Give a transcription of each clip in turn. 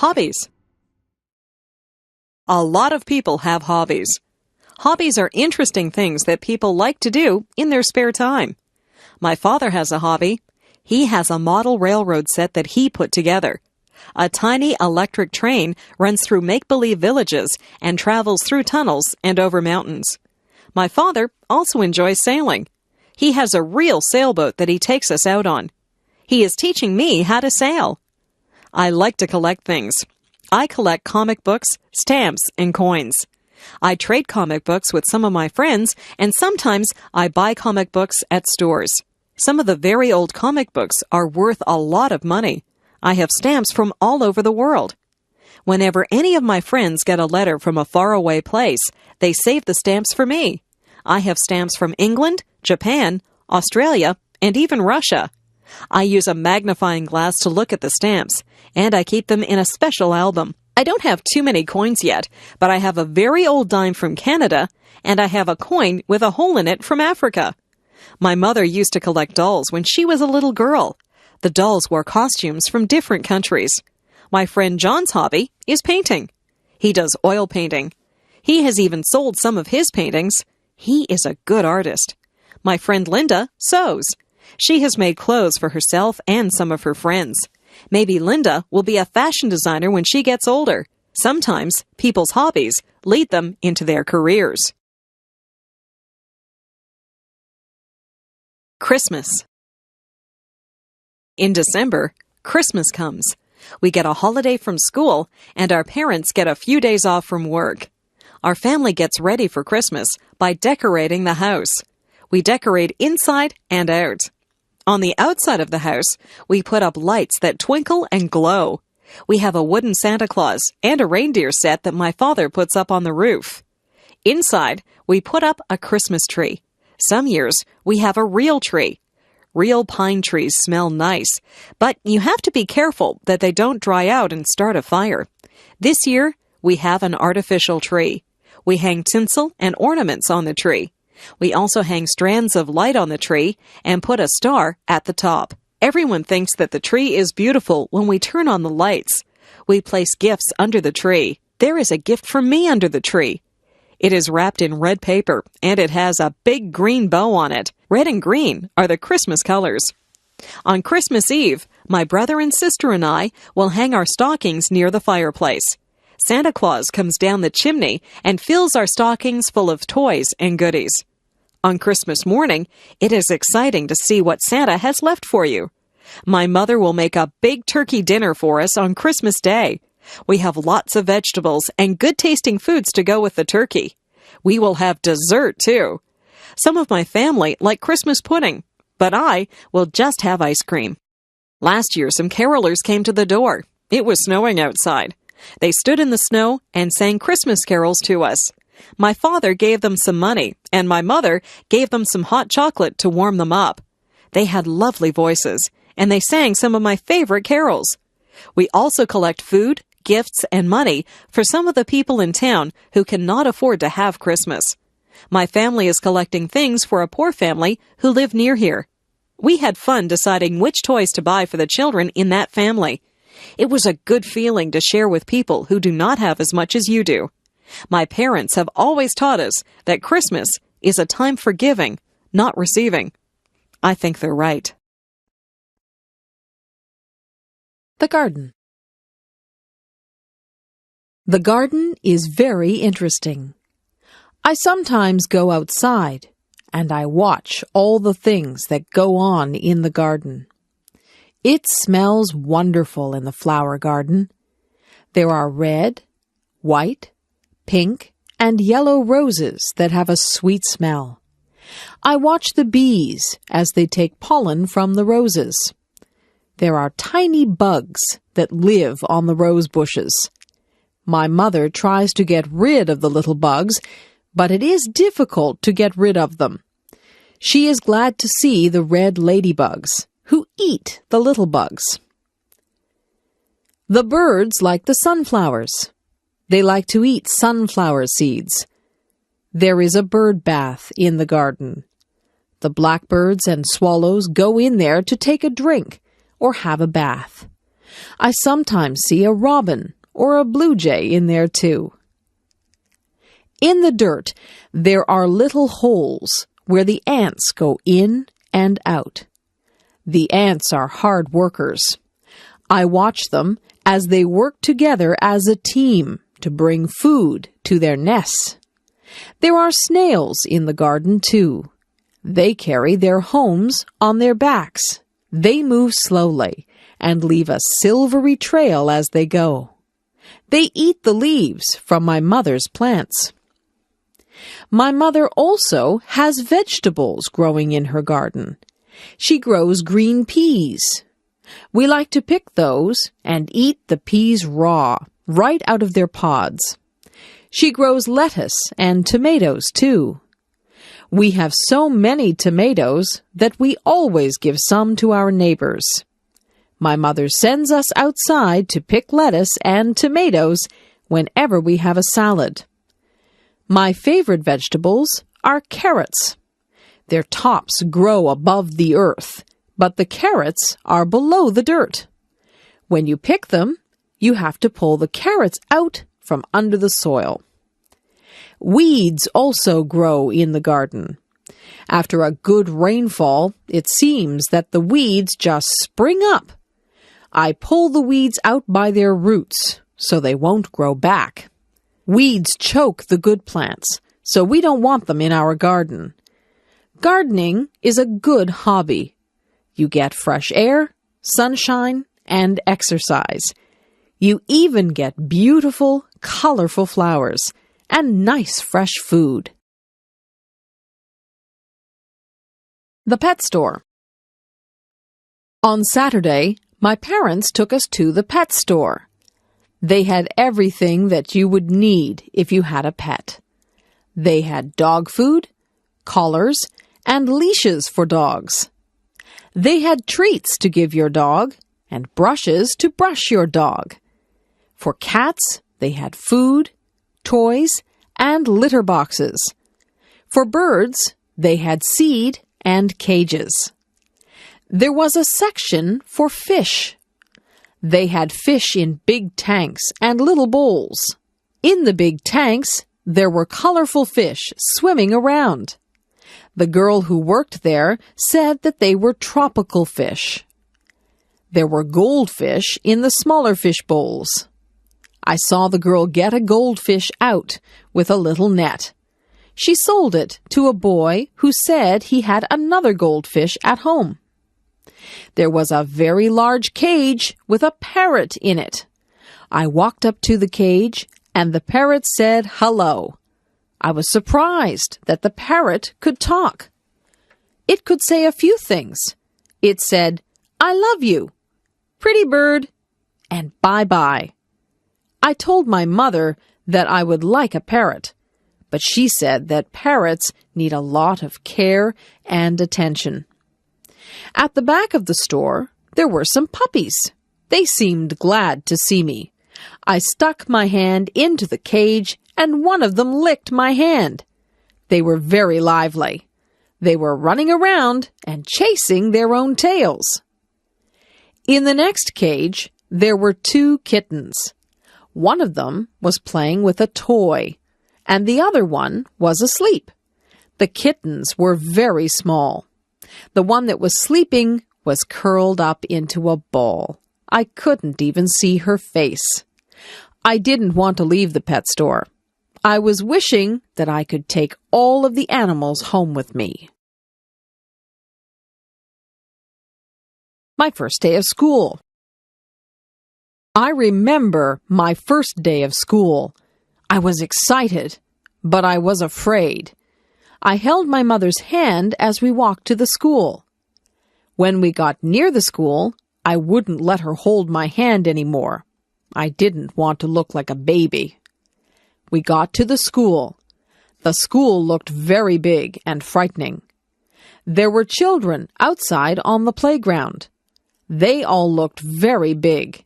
Hobbies. A lot of people have hobbies. Hobbies are interesting things that people like to do in their spare time. My father has a hobby. He has a model railroad set that he put together. A tiny electric train runs through make-believe villages and travels through tunnels and over mountains. My father also enjoys sailing. He has a real sailboat that he takes us out on. He is teaching me how to sail. I like to collect things. I collect comic books, stamps, and coins. I trade comic books with some of my friends, and sometimes I buy comic books at stores. Some of the very old comic books are worth a lot of money. I have stamps from all over the world. Whenever any of my friends get a letter from a faraway place, they save the stamps for me. I have stamps from England, Japan, Australia, and even Russia. I use a magnifying glass to look at the stamps, and I keep them in a special album. I don't have too many coins yet, but I have a very old dime from Canada, and I have a coin with a hole in it from Africa. My mother used to collect dolls when she was a little girl. The dolls wore costumes from different countries. My friend John's hobby is painting. He does oil painting. He has even sold some of his paintings. He is a good artist. My friend Linda sews. She has made clothes for herself and some of her friends. Maybe Linda will be a fashion designer when she gets older. Sometimes people's hobbies lead them into their careers. Christmas. In December, Christmas comes. We get a holiday from school, and our parents get a few days off from work. Our family gets ready for Christmas by decorating the house. We decorate inside and out. On the outside of the house, we put up lights that twinkle and glow. We have a wooden Santa Claus and a reindeer set that my father puts up on the roof. Inside, we put up a Christmas tree. Some years, we have a real tree. Real pine trees smell nice, but you have to be careful that they don't dry out and start a fire. This year, we have an artificial tree. We hang tinsel and ornaments on the tree. We also hang strands of light on the tree and put a star at the top. Everyone thinks that the tree is beautiful when we turn on the lights. We place gifts under the tree. There is a gift for me under the tree. It is wrapped in red paper, and it has a big green bow on it. Red and green are the Christmas colors. On Christmas Eve, my brother and sister and I will hang our stockings near the fireplace. Santa Claus comes down the chimney and fills our stockings full of toys and goodies. On Christmas morning, it is exciting to see what Santa has left for you. My mother will make a big turkey dinner for us on Christmas Day. We have lots of vegetables and good-tasting foods to go with the turkey. We will have dessert, too. Some of my family like Christmas pudding, but I will just have ice cream. Last year, some carolers came to the door. It was snowing outside. They stood in the snow and sang Christmas carols to us. My father gave them some money, and my mother gave them some hot chocolate to warm them up. They had lovely voices, and they sang some of my favorite carols. We also collect food, gifts, and money for some of the people in town who cannot afford to have Christmas. My family is collecting things for a poor family who live near here. We had fun deciding which toys to buy for the children in that family. It was a good feeling to share with people who do not have as much as you do. My parents have always taught us that Christmas is a time for giving, not receiving. I think they're right. The garden. The garden is very interesting. I sometimes go outside, and I watch all the things that go on in the garden. It smells wonderful in the flower garden. There are red, white, pink, and yellow roses that have a sweet smell. I watch the bees as they take pollen from the roses. There are tiny bugs that live on the rose bushes. My mother tries to get rid of the little bugs, but it is difficult to get rid of them. She is glad to see the red ladybugs, who eat the little bugs. The birds like the sunflowers. They like to eat sunflower seeds. There is a bird bath in the garden. The blackbirds and swallows go in there to take a drink or have a bath. I sometimes see a robin or a blue jay in there too. In the dirt, there are little holes where the ants go in and out. The ants are hard workers. I watch them as they work together as a team to bring food to their nests. There are snails in the garden too. They carry their homes on their backs. They move slowly and leave a silvery trail as they go. They eat the leaves from my mother's plants. My mother also has vegetables growing in her garden. She grows green peas. We like to pick those and eat the peas raw, right out of their pods. She grows lettuce and tomatoes too. We have so many tomatoes that we always give some to our neighbors. My mother sends us outside to pick lettuce and tomatoes whenever we have a salad. My favorite vegetables are carrots. Their tops grow above the earth, but the carrots are below the dirt. When you pick them, you have to pull the carrots out from under the soil. Weeds also grow in the garden. After a good rainfall, it seems that the weeds just spring up. I pull the weeds out by their roots so they won't grow back. Weeds choke the good plants, so we don't want them in our garden. Gardening is a good hobby. You get fresh air, sunshine, and exercise. You even get beautiful, colorful flowers and nice fresh food. The pet store. On Saturday, my parents took us to the pet store. They had everything that you would need if you had a pet. They had dog food, collars, and leashes for dogs. They had treats to give your dog and brushes to brush your dog. For cats, they had food, toys, and litter boxes. For birds, they had seed and cages. There was a section for fish. They had fish in big tanks and little bowls. In the big tanks, there were colorful fish swimming around. The girl who worked there said that they were tropical fish. There were goldfish in the smaller fish bowls. I saw the girl get a goldfish out with a little net. She sold it to a boy who said he had another goldfish at home. There was a very large cage with a parrot in it. I walked up to the cage, and the parrot said hello. I was surprised that the parrot could talk. It could say a few things. It said, "I love you," "Pretty bird," and "Bye-bye." I told my mother that I would like a parrot, but she said that parrots need a lot of care and attention. At the back of the store, there were some puppies. They seemed glad to see me. I stuck my hand into the cage, and one of them licked my hand. They were very lively. They were running around and chasing their own tails. In the next cage, there were 2 kittens. One of them was playing with a toy, and the other one was asleep. The kittens were very small. The one that was sleeping was curled up into a ball. I couldn't even see her face. I didn't want to leave the pet store. I was wishing that I could take all of the animals home with me. My first day of school. I remember my first day of school. I was excited, but I was afraid. I held my mother's hand as we walked to the school. When we got near the school, I wouldn't let her hold my hand anymore. I didn't want to look like a baby. We got to the school. The school looked very big and frightening. There were children outside on the playground. They all looked very big.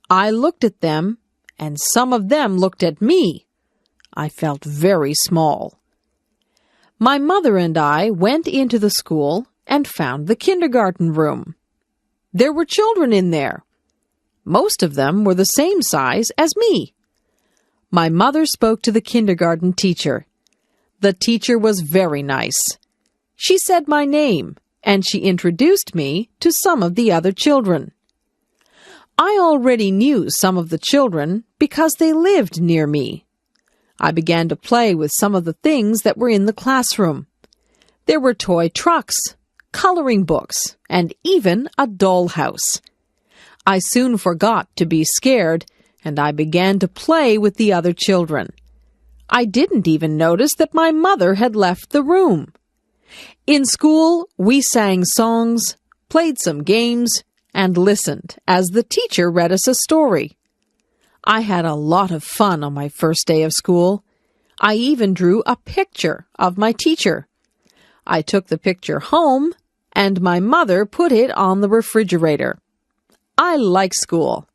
I looked at them, and some of them looked at me. I felt very small. My mother and I went into the school and found the kindergarten room. There were children in there. Most of them were the same size as me. My mother spoke to the kindergarten teacher. The teacher was very nice. She said my name, and she introduced me to some of the other children. I already knew some of the children because they lived near me. I began to play with some of the things that were in the classroom. There were toy trucks, coloring books, and even a dollhouse. I soon forgot to be scared, and I began to play with the other children. I didn't even notice that my mother had left the room. In school, we sang songs, played some games, and listened as the teacher read us a story. I had a lot of fun on my first day of school. I even drew a picture of my teacher. I took the picture home, and my mother put it on the refrigerator. I like school.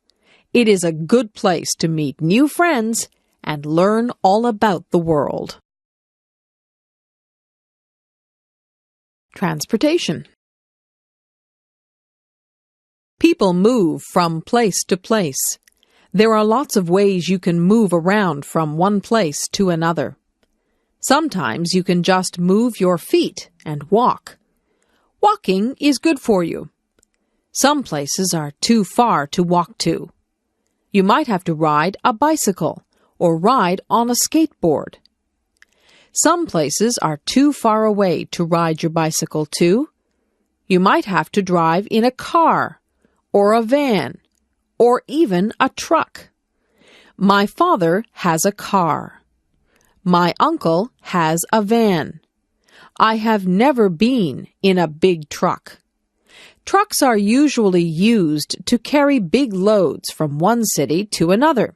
It is a good place to meet new friends and learn all about the world. Transportation. People move from place to place. There are lots of ways you can move around from one place to another. Sometimes you can just move your feet and walk. Walking is good for you. Some places are too far to walk to. You might have to ride a bicycle or ride on a skateboard. Some places are too far away to ride your bicycle to. You might have to drive in a car or a van or even a truck. My father has a car. My uncle has a van. I have never been in a big truck. Trucks are usually used to carry big loads from one city to another.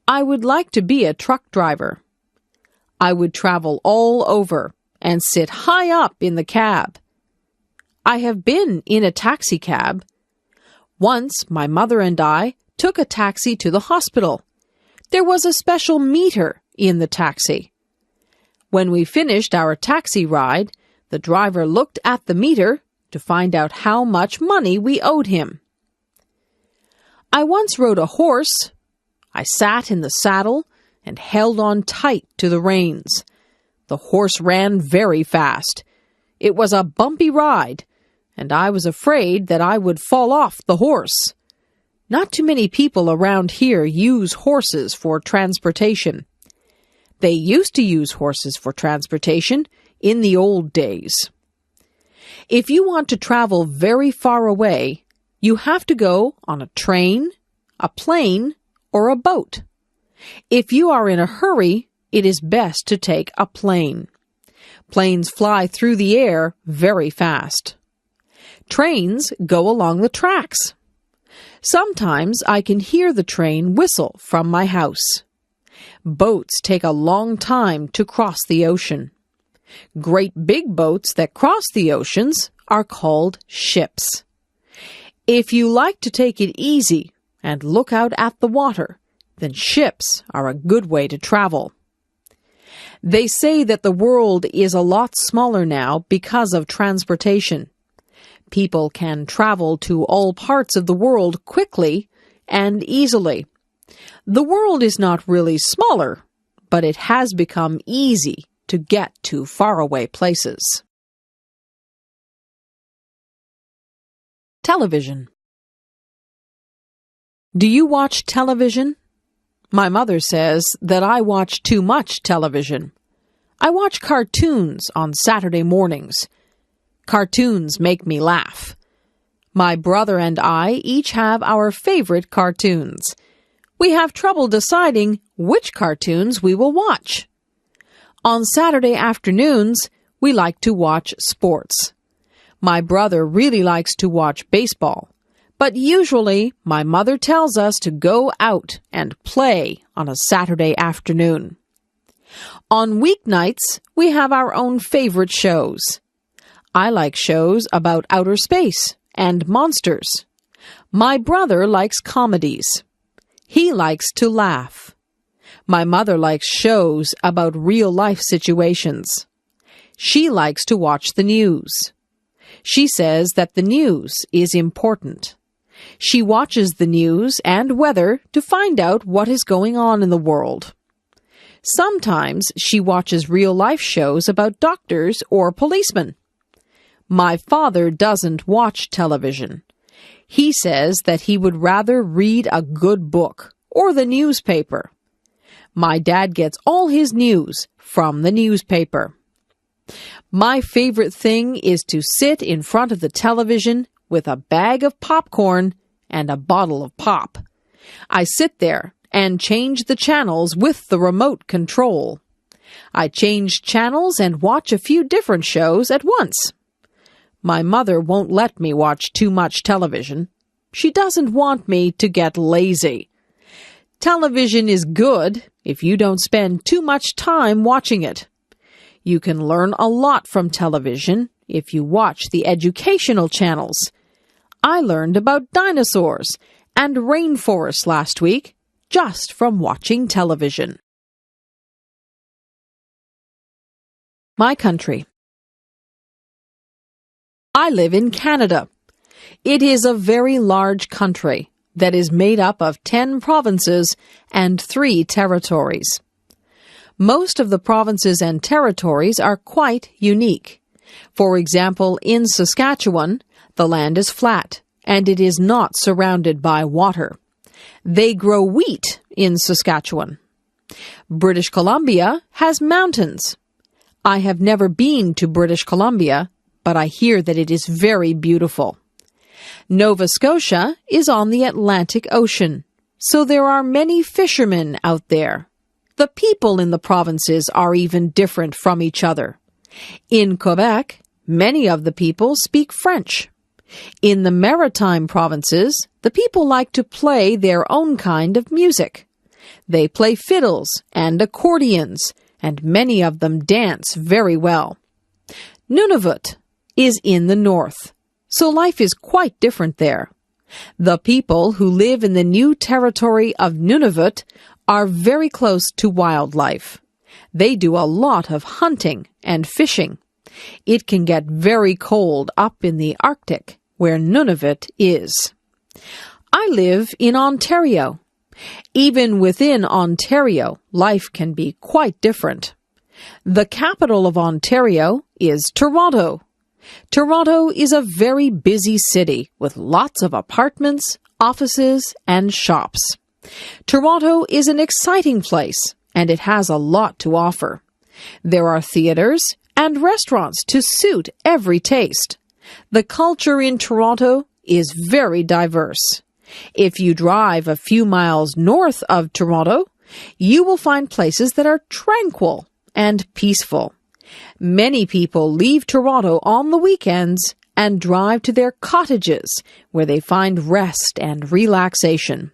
I would like to be a truck driver. I would travel all over and sit high up in the cab. I have been in a taxi cab. Once, my mother and I took a taxi to the hospital. There was a special meter in the taxi. When we finished our taxi ride, the driver looked at the meter to find out how much money we owed him. I once rode a horse. I sat in the saddle and held on tight to the reins. The horse ran very fast. It was a bumpy ride, and I was afraid that I would fall off the horse. Not too many people around here use horses for transportation. They used to use horses for transportation in the old days. If you want to travel very far away, you have to go on a train, a plane, or a boat. If you are in a hurry, it is best to take a plane. Planes fly through the air very fast. Trains go along the tracks. Sometimes I can hear the train whistle from my house. Boats take a long time to cross the ocean. Great big boats that cross the oceans are called ships. If you like to take it easy and look out at the water, then ships are a good way to travel. They say that the world is a lot smaller now because of transportation. People can travel to all parts of the world quickly and easily. The world is not really smaller, but it has become easy to get to faraway places. Television. Do you watch television? My mother says that I watch too much television. I watch cartoons on Saturday mornings. Cartoons make me laugh. My brother and I each have our favorite cartoons. We have trouble deciding which cartoons we will watch. On Saturday afternoons, we like to watch sports. My brother really likes to watch baseball, but usually my mother tells us to go out and play on a Saturday afternoon. On weeknights, we have our own favorite shows. I like shows about outer space and monsters. My brother likes comedies. He likes to laugh. My mother likes shows about real-life situations. She likes to watch the news. She says that the news is important. She watches the news and weather to find out what is going on in the world. Sometimes she watches real-life shows about doctors or policemen. My father doesn't watch television. He says that he would rather read a good book or the newspaper. My dad gets all his news from the newspaper. My favorite thing is to sit in front of the television with a bag of popcorn and a bottle of pop. I sit there and change the channels with the remote control. I change channels and watch a few different shows at once. My mother won't let me watch too much television. She doesn't want me to get lazy. Television is good if you don't spend too much time watching it. You can learn a lot from television if you watch the educational channels. I learned about dinosaurs and rainforests last week just from watching television. My country. I live in Canada. It is a very large country that is made up of 10 provinces and 3 territories. Most of the provinces and territories are quite unique. For example, in Saskatchewan, the land is flat and it is not surrounded by water. They grow wheat in Saskatchewan. British Columbia has mountains. I have never been to British Columbia, but I hear that it is very beautiful. Nova Scotia is on the Atlantic Ocean, so there are many fishermen out there. The people in the provinces are even different from each other. In Quebec, many of the people speak French. In the maritime provinces, the people like to play their own kind of music. They play fiddles and accordions, and many of them dance very well. Nunavut is in the north, so life is quite different there. The people who live in the new territory of Nunavut are very close to wildlife. They do a lot of hunting and fishing. It can get very cold up in the Arctic, where Nunavut is. I live in Ontario. Even within Ontario, life can be quite different. The capital of Ontario is Toronto. Toronto is a very busy city with lots of apartments, offices, and shops. Toronto is an exciting place, and it has a lot to offer. There are theaters and restaurants to suit every taste. The culture in Toronto is very diverse. If you drive a few miles north of Toronto, you will find places that are tranquil and peaceful. Many people leave Toronto on the weekends and drive to their cottages where they find rest and relaxation.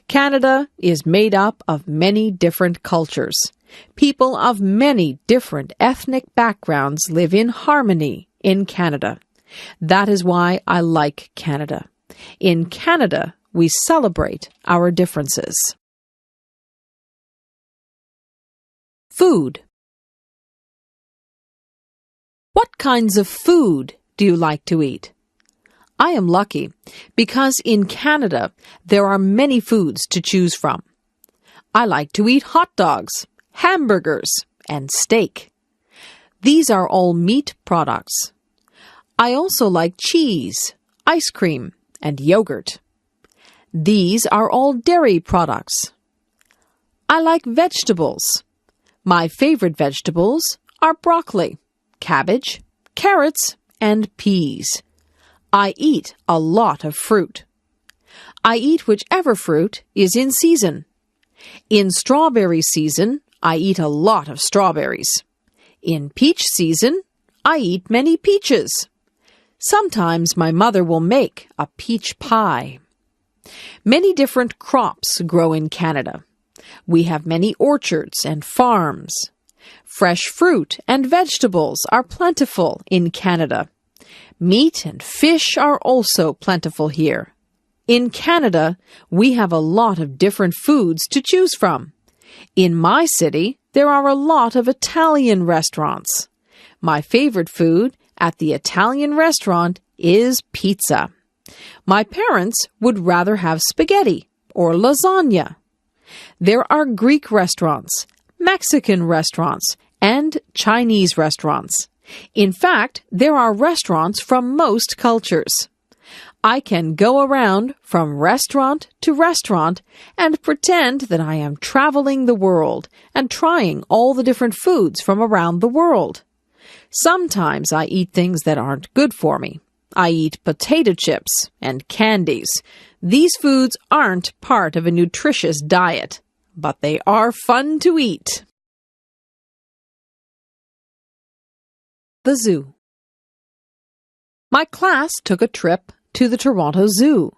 Canada is made up of many different cultures. People of many different ethnic backgrounds live in harmony in Canada. That is why I like Canada. In Canada, we celebrate our differences. Food. What kinds of food do you like to eat? I am lucky because in Canada there are many foods to choose from. I like to eat hot dogs, hamburgers, and steak. These are all meat products. I also like cheese, ice cream, and yogurt. These are all dairy products. I like vegetables. My favorite vegetables are broccoli, cabbage, carrots, and peas. I eat a lot of fruit. I eat whichever fruit is in season. In strawberry season, I eat a lot of strawberries. In peach season, I eat many peaches. Sometimes my mother will make a peach pie. Many different crops grow in Canada. We have many orchards and farms. Fresh fruit and vegetables are plentiful in Canada. Meat and fish are also plentiful here. In Canada, we have a lot of different foods to choose from. In my city, there are a lot of Italian restaurants. My favorite food at the Italian restaurant is pizza. My parents would rather have spaghetti or lasagna. There are Greek restaurants, Mexican restaurants, and Chinese restaurants. In fact, there are restaurants from most cultures. I can go around from restaurant to restaurant and pretend that I am traveling the world and trying all the different foods from around the world. Sometimes I eat things that aren't good for me. I eat potato chips and candies. These foods aren't part of a nutritious diet, but they are fun to eat. The zoo. My class took a trip to the Toronto Zoo.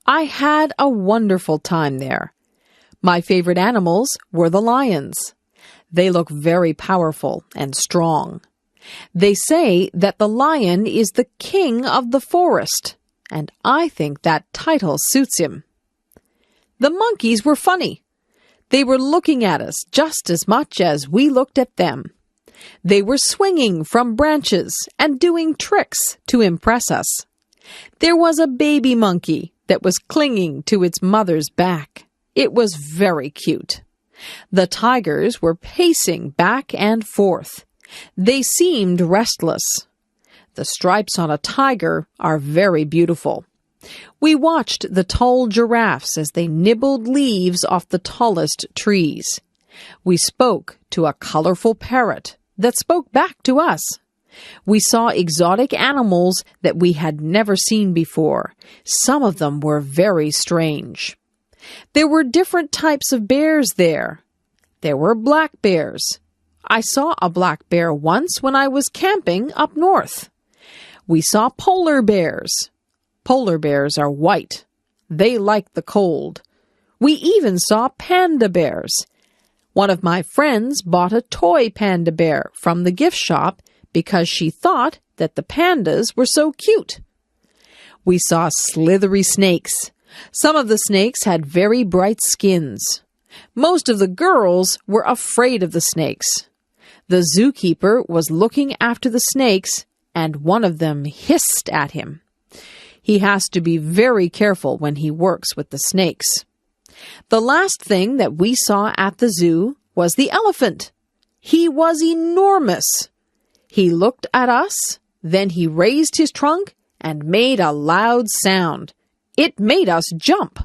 I had a wonderful time there. My favorite animals were the lions. They look very powerful and strong. They say that the lion is the king of the forest, and I think that title suits him. The monkeys were funny. They were looking at us just as much as we looked at them. They were swinging from branches and doing tricks to impress us. There was a baby monkey that was clinging to its mother's back. It was very cute. The tigers were pacing back and forth. They seemed restless. The stripes on a tiger are very beautiful. We watched the tall giraffes as they nibbled leaves off the tallest trees. We spoke to a colorful parrot that spoke back to us. We saw exotic animals that we had never seen before. Some of them were very strange. There were different types of bears there. There were black bears. I saw a black bear once when I was camping up north. We saw polar bears. Polar bears are white. They like the cold. We even saw panda bears. One of my friends bought a toy panda bear from the gift shop because she thought that the pandas were so cute. We saw slithery snakes. Some of the snakes had very bright skins. Most of the girls were afraid of the snakes. The zookeeper was looking after the snakes, and one of them hissed at him. He has to be very careful when he works with the snakes. The last thing that we saw at the zoo was the elephant. He was enormous. He looked at us, then he raised his trunk and made a loud sound. It made us jump.